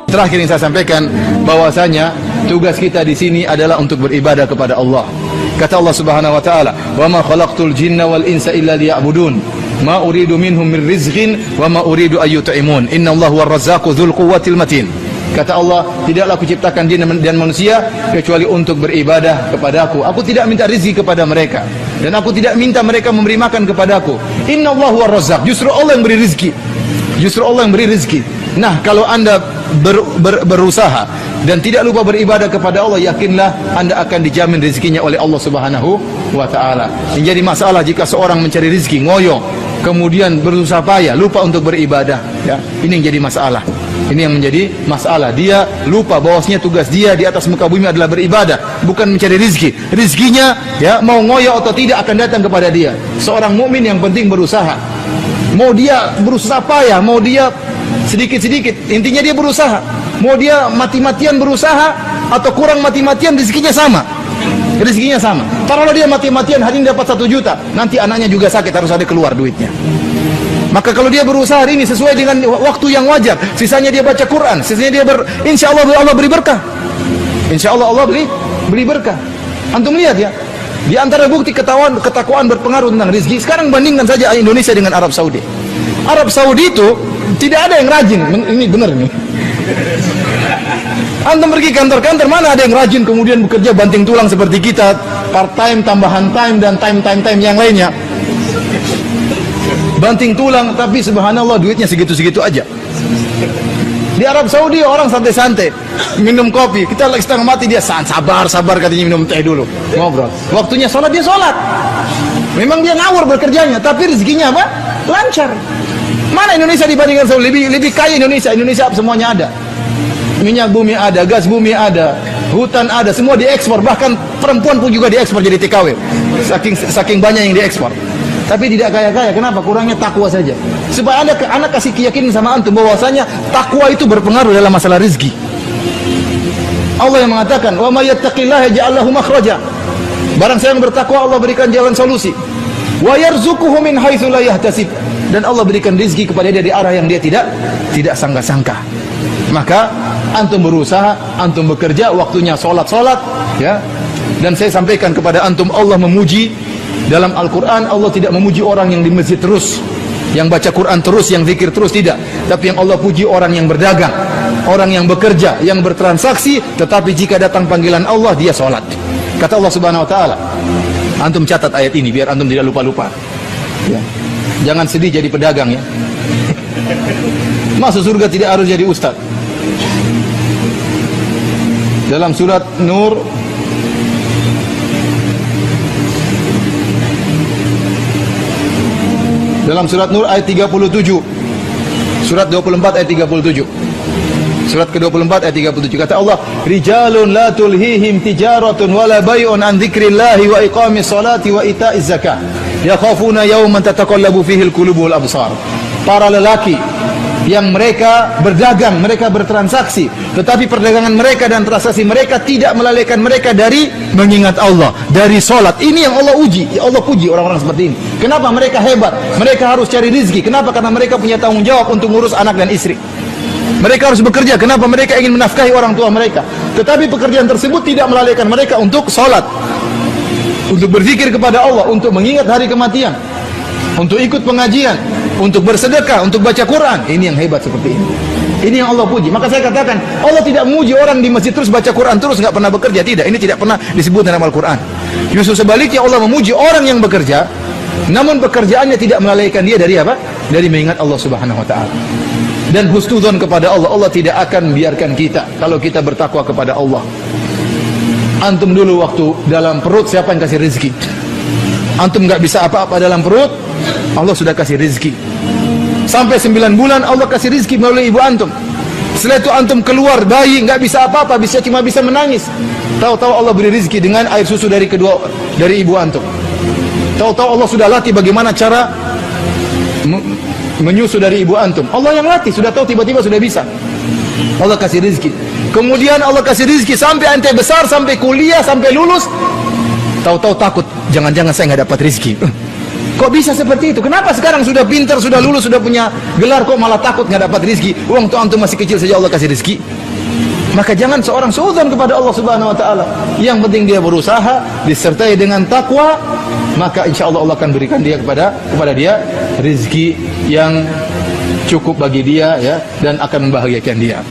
Terakhir yang saya sampaikan bahwasanya tugas kita di sini adalah untuk beribadah kepada Allah. Kata Allah Subhanahu wa taala, "Wa ma khalaqtul jinna wal insa illa liya'budun. Ma uridu minhum min rizqin wa ma uridu ay yut'imun. Innallaha huwar razzaqu dzul quwwatil matin." Kata Allah, tidaklah aku ciptakan jin dan manusia kecuali untuk beribadah kepadaku. Aku tidak minta rezeki kepada mereka dan aku tidak minta mereka memberi makan kepadaku. Innallaha huwar razzaq. Justru Allah yang beri rezeki. Justru Allah yang beri rezeki. Nah, kalau Anda berusaha dan tidak lupa beribadah kepada Allah, yakinlah Anda akan dijamin rezekinya oleh Allah Subhanahu wa taala. Yang jadi masalah jika seorang mencari rezeki ngoyo, kemudian berusaha payah, lupa untuk beribadah, ya. Ini yang jadi masalah. Ini yang menjadi masalah. Dia lupa bahwasanya tugas dia di atas muka bumi adalah beribadah, bukan mencari rezeki. Rezekinya, ya, mau ngoyo atau tidak akan datang kepada dia. Seorang mukmin yang penting berusaha. Mau dia berusaha payah, mau dia sedikit-sedikit, intinya dia berusaha. Mau dia mati-matian berusaha atau kurang mati-matian, rezekinya sama. Rezekinya sama. Kalau dia mati-matian hari ini dapat 1 juta, nanti anaknya juga sakit, harus ada keluar duitnya. Maka kalau dia berusaha hari ini sesuai dengan waktu yang wajar, sisanya dia baca Quran, sisanya dia insya Allah Allah beri berkah. Insya Allah Allah beri berkah. Antum lihat ya, di antara bukti ketakwaan berpengaruh tentang rezeki. Sekarang bandingkan saja Indonesia dengan Arab Saudi. Arab Saudi itu tidak ada yang rajin. Ini benar nih. Antum pergi kantor-kantor, mana ada yang rajin kemudian bekerja banting tulang seperti kita, part time, tambahan time, dan time yang lainnya. Banting tulang, tapi subhanallah duitnya segitu-segitu aja. Di Arab Saudi orang santai-santai minum kopi, kita lagi setengah mati, dia sabar katanya minum teh dulu, ngobrol. Waktunya sholat, dia sholat. Memang dia ngawur bekerjanya, tapi rezekinya apa? Lancar. Mana Indonesia dibandingkan Saudi? Lebih kaya Indonesia. Indonesia semuanya ada. Minyak bumi ada, gas bumi ada, hutan ada, semua diekspor. Bahkan perempuan pun juga diekspor jadi TKW. Saking banyak yang diekspor. Tapi tidak kaya-kaya. Kenapa? Kurangnya takwa saja. Supaya anak kasih keyakinan sama antum bahwasanya takwa itu berpengaruh dalam masalah rezeki. Allah yang mengatakan, "Wa may yattaqillaha yaj'al lahu makhraja." Barang siapa yang bertakwa, Allah berikan jalan solusi. Wa yarzuquhu min haitsu la yahtasib. Dan Allah berikan rezeki kepada dia di arah yang dia tidak sangka-sangka. Maka antum berusaha, antum bekerja, waktunya salat, ya. Dan saya sampaikan kepada antum, Allah memuji dalam Al-Quran. Allah tidak memuji orang yang di masjid terus, yang baca Quran terus, yang zikir terus, tidak. Tapi yang Allah puji orang yang berdagang, orang yang bekerja, yang bertransaksi, tetapi jika datang panggilan Allah, dia sholat. Kata Allah Subhanahu wa taala. Antum catat ayat ini biar antum tidak lupa-lupa, ya. Jangan sedih jadi pedagang, ya. Masuk surga tidak harus jadi ustaz. Dalam surat Nur ayat 37. Surat 24 ayat 37. Surat ke-24 ayat 37. Kata Allah, "Rijalun la tulhihim tijaratun wala bai'un an dzikrillahi wa iqamis salati wa ita'iz zakah. Yakhafuna yawman tataqallabu fihi al-qulub wal absar." Para lelaki yang mereka berdagang, mereka bertransaksi, tetapi perdagangan mereka dan transaksi mereka tidak melalaikan mereka dari mengingat Allah, dari solat. Ini yang Allah uji, Allah puji orang-orang seperti ini. Kenapa mereka hebat? Mereka harus cari rezeki. Kenapa? Karena mereka punya tanggung jawab untuk ngurus anak dan istri. Mereka harus bekerja. Kenapa? Mereka ingin menafkahi orang tua mereka. Tetapi pekerjaan tersebut tidak melalaikan mereka untuk solat, untuk berzikir kepada Allah, untuk mengingat hari kematian, untuk ikut pengajian, untuk bersedekah, untuk baca Quran. Ini yang hebat seperti ini. Ini yang Allah puji. Maka saya katakan, Allah tidak memuji orang di masjid terus baca Quran terus nggak pernah bekerja. Tidak, ini tidak pernah disebut dalam Al-Quran. Justru sebaliknya, Allah memuji orang yang bekerja, namun pekerjaannya tidak melalaikan dia dari apa? Dari mengingat Allah Subhanahu wa taala. Dan husnudzon kepada Allah. Allah tidak akan biarkan kita kalau kita bertakwa kepada Allah. Antum dulu waktu dalam perut, siapa yang kasih rezeki? Antum nggak bisa apa-apa dalam perut, Allah sudah kasih rezeki. Sampai 9 bulan Allah kasih rezeki melalui ibu antum. Setelah itu antum keluar bayi, nggak bisa apa-apa, cuma bisa menangis. Tahu-tahu Allah beri rezeki dengan air susu dari ibu antum. Tahu-tahu Allah sudah latih bagaimana cara menyusu dari ibu antum. Allah yang latih, sudah tahu, tiba-tiba sudah bisa. Allah kasih rezeki. Kemudian Allah kasih rezeki sampai ente besar, sampai kuliah, sampai lulus. Tahu-tahu takut, jangan-jangan saya nggak dapat rezeki. Kok bisa seperti itu? Kenapa sekarang sudah pintar, sudah lulus, sudah punya gelar, kok malah takut nggak dapat rezeki? Uang tuh antum masih kecil saja Allah kasih rezeki. Maka jangan seorang suudzon kepada Allah Subhanahu wa taala. Yang penting dia berusaha disertai dengan takwa, maka insya Allah Allah akan berikan dia kepada dia rezeki yang cukup bagi dia, ya, dan akan membahagiakan dia.